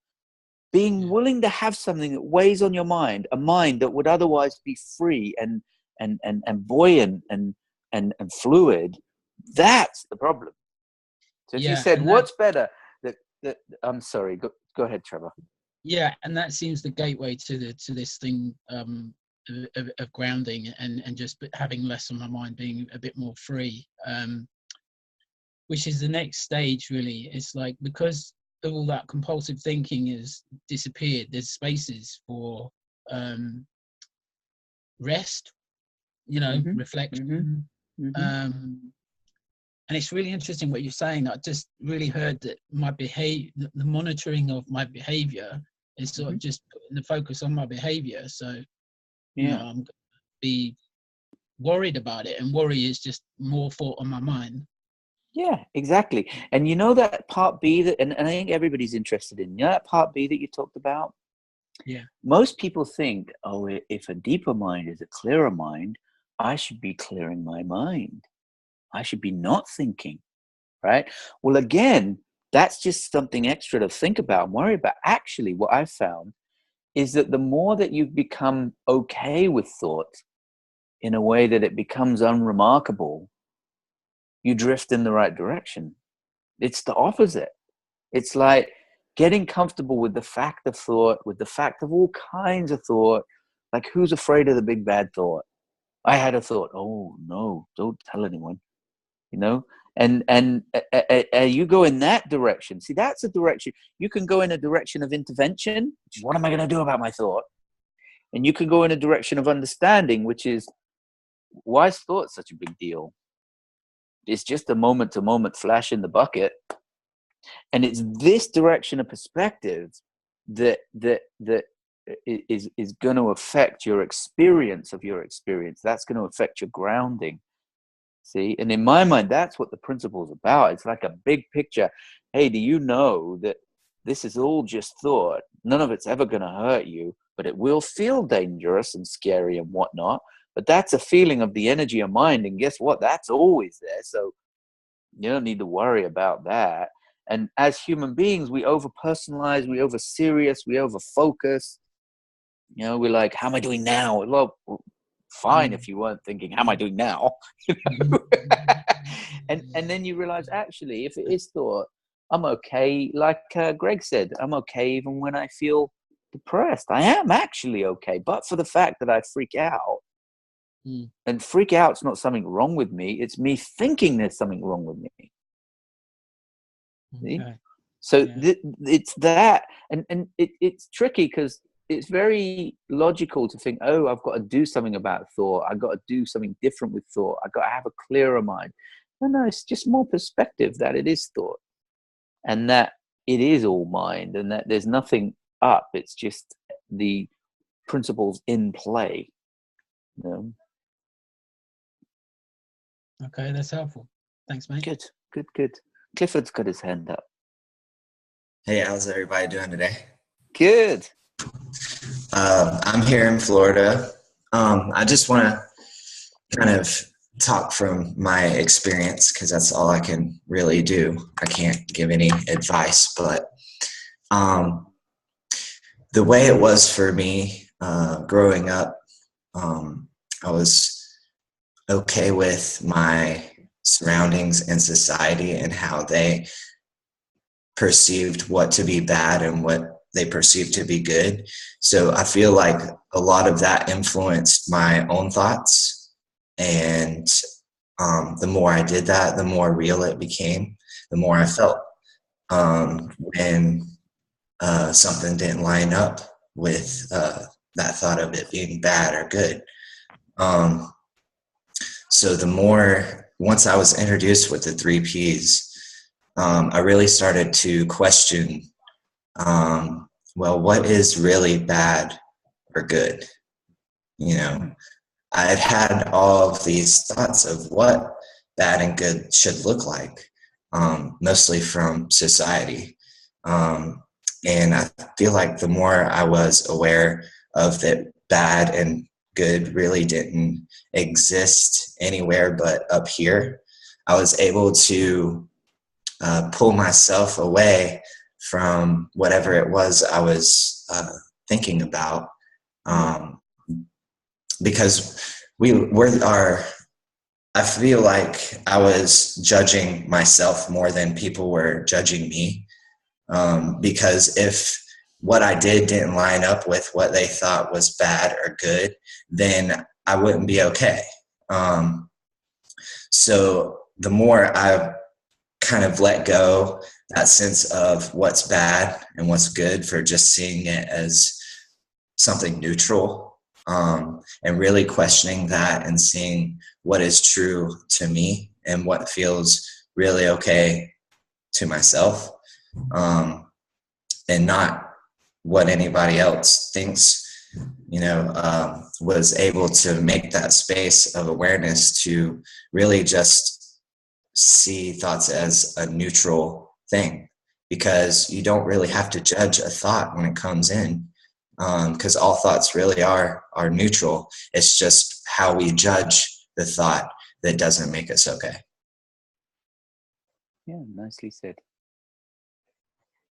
Being willing to have something that weighs on your mind, a mind that would otherwise be free and buoyant and fluid, that's the problem. So if you said, what's better? I'm sorry, go ahead, Trevor. Yeah, and that seems the gateway to this thing of grounding and just having less on my mind, being a bit more free, which is the next stage, really. It's like, because all that compulsive thinking has disappeared, there's spaces for rest, you know, reflection. And it's really interesting what you're saying. I just really heard that my behavior, the monitoring of my behavior is sort of just putting the focus on my behavior. So, you know, I'm going to be worried about it, and worry is just more thought on my mind. Yeah, exactly. And you know that part B that, and I think everybody's interested in, you know, that part B that you talked about? Yeah. Most people think, oh, if a deeper mind is a clearer mind, I should be clearing my mind. I should be not thinking, right? Well, again, that's just something extra to think about and worry about. Actually, what I've found is that the more that you become okay with thought in a way that it becomes unremarkable, you drift in the right direction. It's the opposite. It's like getting comfortable with the fact of thought, with the fact of all kinds of thought. Like, who's afraid of the big bad thought? I had a thought. Oh no, don't tell anyone. You know, and you go in that direction. See, that's a direction. You can go in a direction of intervention, which is, what am I going to do about my thought? And you can go in a direction of understanding, which is, why is thought such a big deal? It's just a moment-to-moment flash in the bucket. And it's this direction of perspective that is going to affect your experience of your experience. That's going to affect your grounding. See, and in my mind, that's what the principle is about. It's like a big picture. Hey, do you know that this is all just thought? None of it's ever going to hurt you, but it will feel dangerous and scary and whatnot. But that's a feeling of the energy of mind. And guess what? That's always there. So you don't need to worry about that. And as human beings, we over-personalize, we over-serious, we over-focus. You know, we're like, how am I doing now? Well, fine if you weren't thinking, how am I doing now? and then you realize, actually, if it is thought, I'm okay. Like Greg said, I'm okay even when I feel depressed. I am actually okay. But for the fact that I freak out, and freak out's not something wrong with me. It's me thinking there's something wrong with me. Okay. So it's that, and it's tricky because it's very logical to think, oh, I've got to do something about thought. I've got to do something different with thought. I've got to have a clearer mind. No, it's just more perspective that it is thought, and that it is all mind, and that there's nothing up. It's just the principles in play. You know? Okay, that's helpful. Thanks, mate. Good. Clifford's got his hand up. Hey, how's everybody doing today? Good. I'm here in Florida. I just want to kind of talk from my experience because that's all I can really do. I can't give any advice, but the way it was for me growing up, I was okay with my surroundings and society and how they perceived what to be bad and what they perceived to be good. So I feel like a lot of that influenced my own thoughts. And the more I did that, the more real it became, the more I felt when something didn't line up with that thought of it being bad or good. So the more, once I was introduced with the 3 Ps, I really started to question, well, what is really bad or good? You know, I had had all of these thoughts of what bad and good should look like, mostly from society. And I feel like the more I was aware of that bad and good really didn't exist anywhere but up here, I was able to pull myself away from whatever it was I was thinking about, because I feel like I was judging myself more than people were judging me, because if what I didn't line up with what they thought was bad or good, then I wouldn't be okay. So the more I kind of let go that sense of what's bad and what's good for just seeing it as something neutral, and really questioning that and seeing what is true to me and what feels really okay to myself, and not what anybody else thinks, was able to make that space of awareness to really just see thoughts as a neutral thing, because you don't really have to judge a thought when it comes in, because all thoughts really are neutral. It's just how we judge the thought that doesn't make us okay. Yeah, nicely said.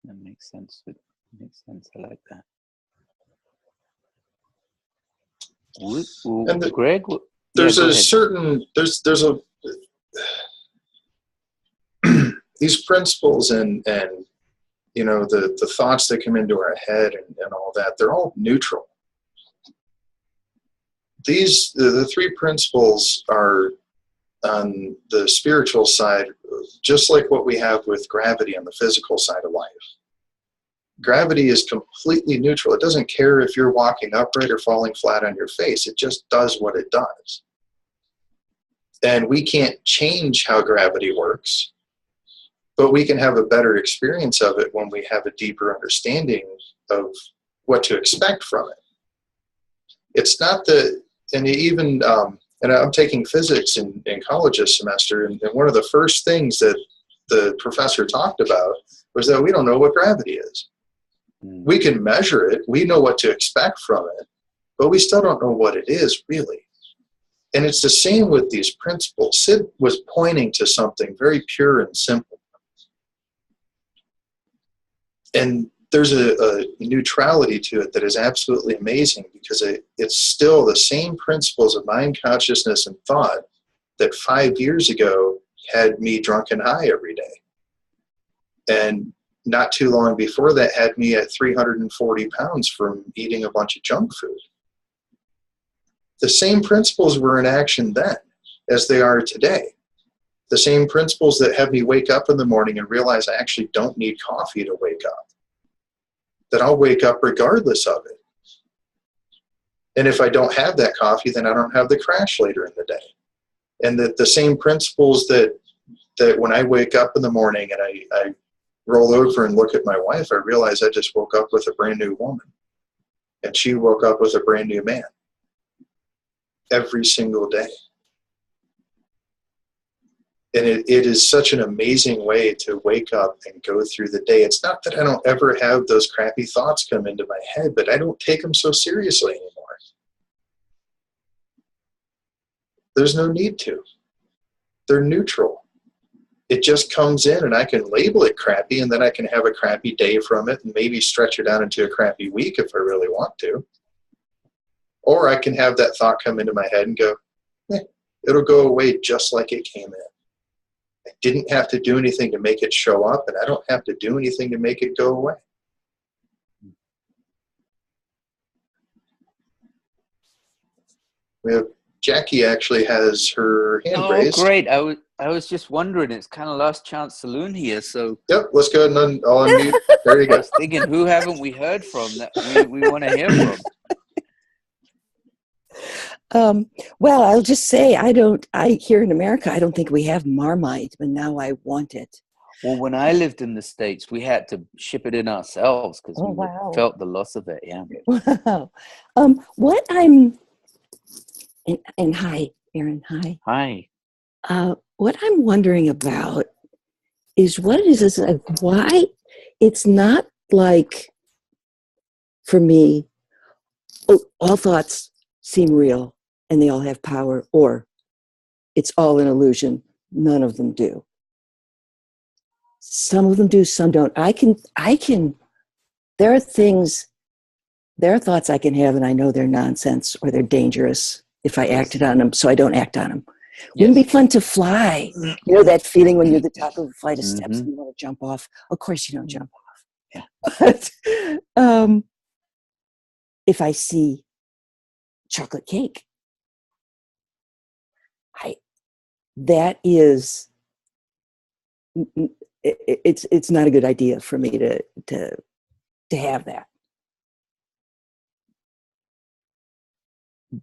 That makes sense. It makes sense. I like that. And Greg, there's a certain there's a these principles and the thoughts that come into our head and all that, they're all neutral. The 3 principles are on the spiritual side, just like what we have with gravity on the physical side of life. Gravity is completely neutral. It doesn't care if you're walking upright or falling flat on your face. It just does what it does. And we can't change how gravity works, but we can have a better experience of it when we have a deeper understanding of what to expect from it. It's not and even, and I'm taking physics in college this semester, and one of the first things that the professor talked about was that we don't know what gravity is. We can measure it, we know what to expect from it, but we still don't know what it is really. And it's the same with these principles. Sid was pointing to something very pure and simple. And there's a neutrality to it that is absolutely amazing, because it's still the same principles of mind, consciousness, and thought that 5 years ago had me drunk and high every day. And not too long before that had me at 340 pounds from eating a bunch of junk food. The same principles were in action then as they are today. The same principles that have me wake up in the morning and realize I actually don't need coffee to wake up. That I'll wake up regardless of it. And if I don't have that coffee, then I don't have the crash later in the day. And that the same principles that when I wake up in the morning and I roll over and look at my wife, I realize I just woke up with a brand new woman. And she woke up with a brand new man. Every single day. And it is such an amazing way to wake up and go through the day. It's not that I don't ever have those crappy thoughts come into my head, but I don't take them so seriously anymore. There's no need to. They're neutral. It just comes in and I can label it crappy, and then I can have a crappy day from it and maybe stretch it out into a crappy week if I really want to. Or I can have that thought come into my head and go, it'll go away just like it came in. I didn't have to do anything to make it show up, and I don't have to do anything to make it go away. We have Jackie actually has her hand raised. Oh, great. I was just wondering, it's kind of last chance saloon here, so. Yep, let's go ahead and I'll unmute. There you I go. was thinking, who haven't we heard from that we want to hear from? Well, I'll just say here in America, I don't think we have Marmite, but now I want it. Well, when I lived in the States, we had to ship it in ourselves because we felt the loss of it. Yeah. Wow. And hi, Aaron, hi. Hi. What I'm wondering about is why it's not like, for me, all thoughts seem real and they all have power, or it's all an illusion. None of them do. Some of them do, some don't. There are thoughts I can have and I know they're nonsense or they're dangerous if I acted on them, so I don't act on them. Yes. Wouldn't it be fun to fly? You know that feeling when you're at the top of a flight of steps and you want to jump off? Of course you don't jump off. Yeah. But if I see chocolate cake, it's not a good idea for me to have that.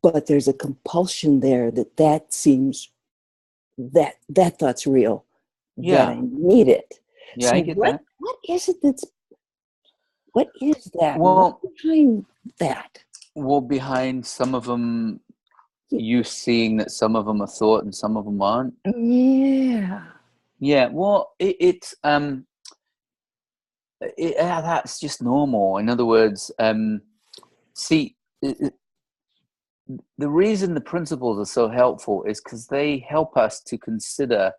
But there's a compulsion there that seems that thought's real. Yeah. That I need it. Yeah, so I get that. What is that? Well, What's behind that? Well, behind some of them, you seeing that some of them are thought and some of them aren't. Yeah. Yeah. Well, that's just normal. In other words, see, the reason the principles are so helpful is because they help us to consider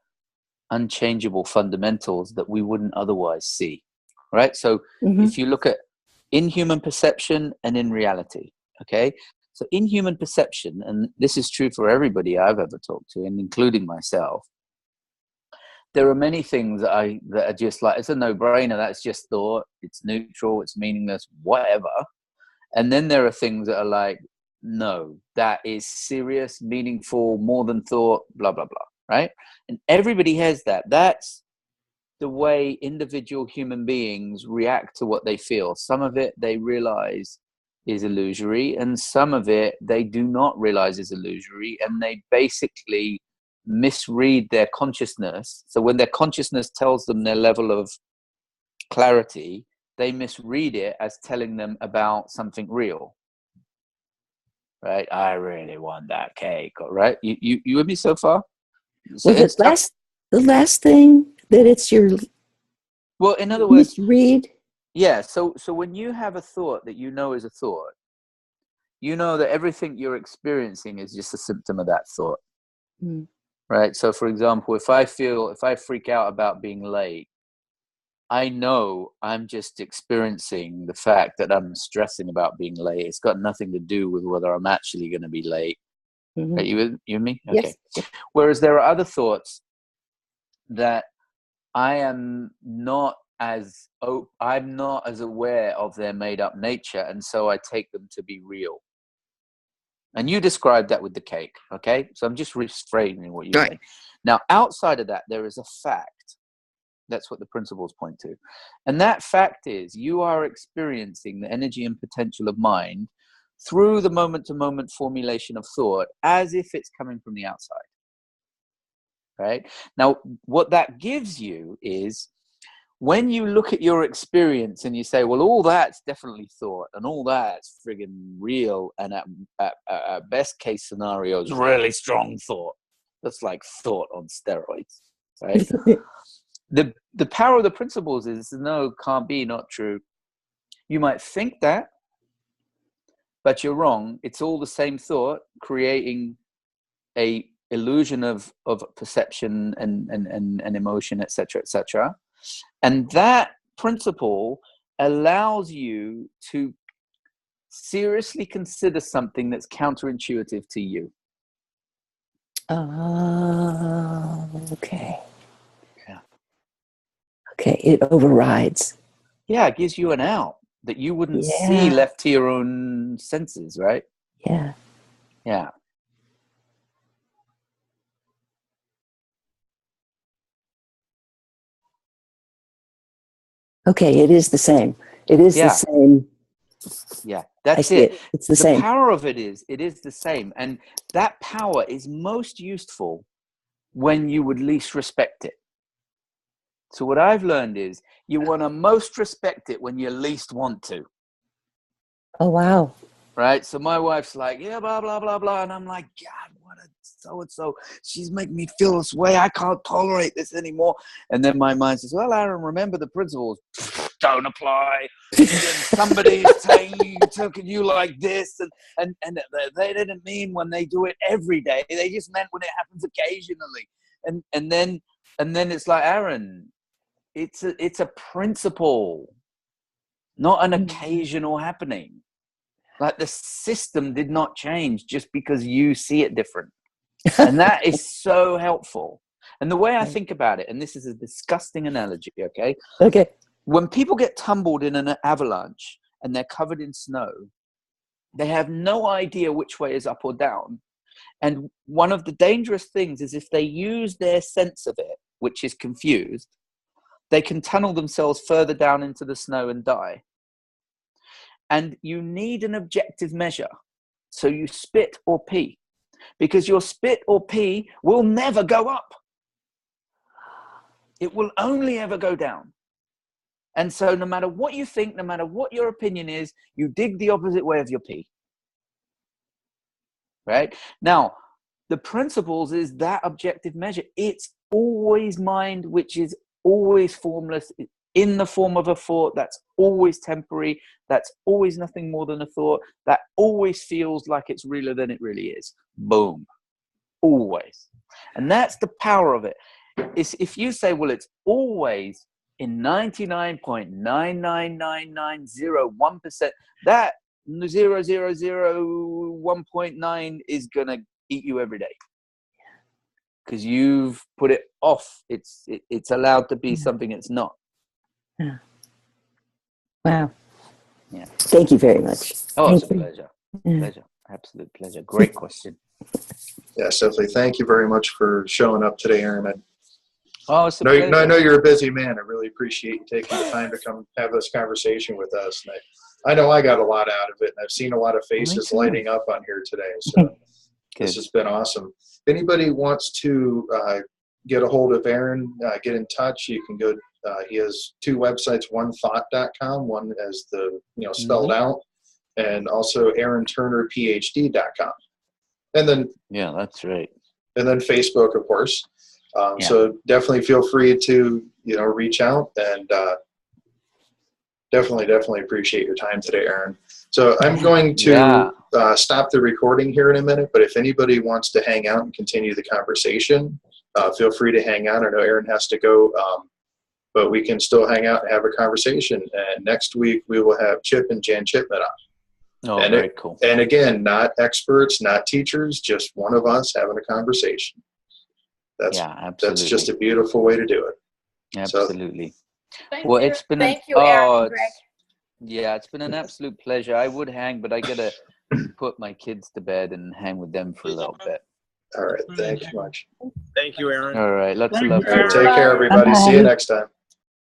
unchangeable fundamentals that we wouldn't otherwise see, right? So if you look at in human perception and in reality, okay? So in human perception, and this is true for everybody I've ever talked to, and including myself, there are many things that are just like, it's a no-brainer, that's just thought, it's neutral, it's meaningless, whatever. And then there are things that are like, no, that is serious, meaningful, more than thought, blah, blah, blah, right? And everybody has that. That's the way individual human beings react to what they feel. Some of it they realize is illusory, and some of it they do not realize is illusory, and they basically misread their consciousness. So when their consciousness tells them their level of clarity, they misread it as telling them about something real. Right? I really want that cake. Right? You with me so far? So well, the last thing that it's your. Well, in other words, misread. Yeah. So when you have a thought that you know is a thought, you know that everything you're experiencing is just a symptom of that thought. Right? So for example, if I freak out about being late, I know I'm just experiencing the fact that I'm stressing about being late. It's got nothing to do with whether I'm actually going to be late. Mhm. Are you and me? Okay. Yes. Whereas there are other thoughts that I am not as aware of their made up nature, and so I take them to be real. And you described that with the cake, okay? So I'm just reframing what you're saying. Now, outside of that, there is a fact. That's what the principles point to. And that fact is you are experiencing the energy and potential of mind through the moment-to-moment formulation of thought as if it's coming from the outside, right? Now, what that gives you is when you look at your experience and you say, well, all that's definitely thought and all that's friggin' real, and at best case scenarios, really strong thought. That's like thought on steroids, right? The power of the principles is no, can't be, not true. You might think that, but you're wrong. It's all the same thought creating a illusion of perception and emotion, etc., etc. And that principle allows you to seriously consider something that's counterintuitive to you. Okay. Yeah. Okay, it overrides. Yeah, it gives you an out that you wouldn't see Yeah. left to your own senses, right? Yeah. Yeah. Okay, it is the same. It is the same. Yeah, I that's see it. It's the same. The power of it is the same. And that power is most useful when you would least respect it. So what I've learned is you want to most respect it when you least want to. Oh, wow. Right? So my wife's like, yeah, blah, blah, blah, blah. And I'm like, God, what a so-and-so. She's making me feel this way. I can't tolerate this anymore. And then my mind says, well, Aaron, remember the principles. Don't apply. Somebody's taking you like this. And they didn't mean when they do it every day. They just meant when it happens occasionally. And then it's like, Aaron, it's a principle, not an occasional happening. Like the system did not change just because you see it different. And that is so helpful. And the way I think about it, and this is a disgusting analogy, okay? Okay. When people get tumbled in an avalanche and they're covered in snow, they have no idea which way is up or down. And one of the dangerous things is if they use their sense of it, which is confused, they can tunnel themselves further down into the snow and die. And you need an objective measure. So you spit or pee, because your spit or pee will never go up. It will only ever go down. And so no matter what you think, no matter what your opinion is, you dig the opposite way of your pee. Right? Now, the principles is that objective measure. It's always mind, which is always formless, in the form of a thought that's always temporary, that's always nothing more than a thought, that always feels like it's realer than it really is. Boom. Always. And that's the power of it. It's, if you say, well, it's always in 99.99990%, that 0.9 is going to eat you every day. Because you've put it off. It's allowed to be something it's not. Yeah. Wow. Yeah. Thank you very much. Oh, it's a pleasure. Pleasure. Absolute pleasure. Great question. Yes, definitely. Thank you very much for showing up today, Aaron. It's a pleasure. I know you're a busy man. I really appreciate you taking the time to come have this conversation with us. And I know I got a lot out of it, and I've seen a lot of faces lighting up on here today. So this has been awesome. If anybody wants to get a hold of Aaron, get in touch, you can go. He has two websites, onethought.com, one as the spelled out, and also aaronturnerphd.com. And then that's right. And then Facebook, of course. So definitely feel free to reach out, and definitely appreciate your time today, Aaron. So I'm going to stop the recording here in a minute, but if anybody wants to hang out and continue the conversation, feel free to hang out. I know Aaron has to go but we can still hang out and have a conversation. And next week we will have Chip and Jan Chipman on. Oh, And very cool. And again, not experts, not teachers, just one of us having a conversation. That's just a beautiful way to do it. Absolutely. Thank Well, you. it's been Thank you, Aaron and Greg. Yeah, it's been an absolute pleasure. I would hang, but I gotta put my kids to bed and hang with them for a little bit. All right. Thanks much. Thank you, Aaron. All right. Lots of All love. right, take care, everybody. See you next time.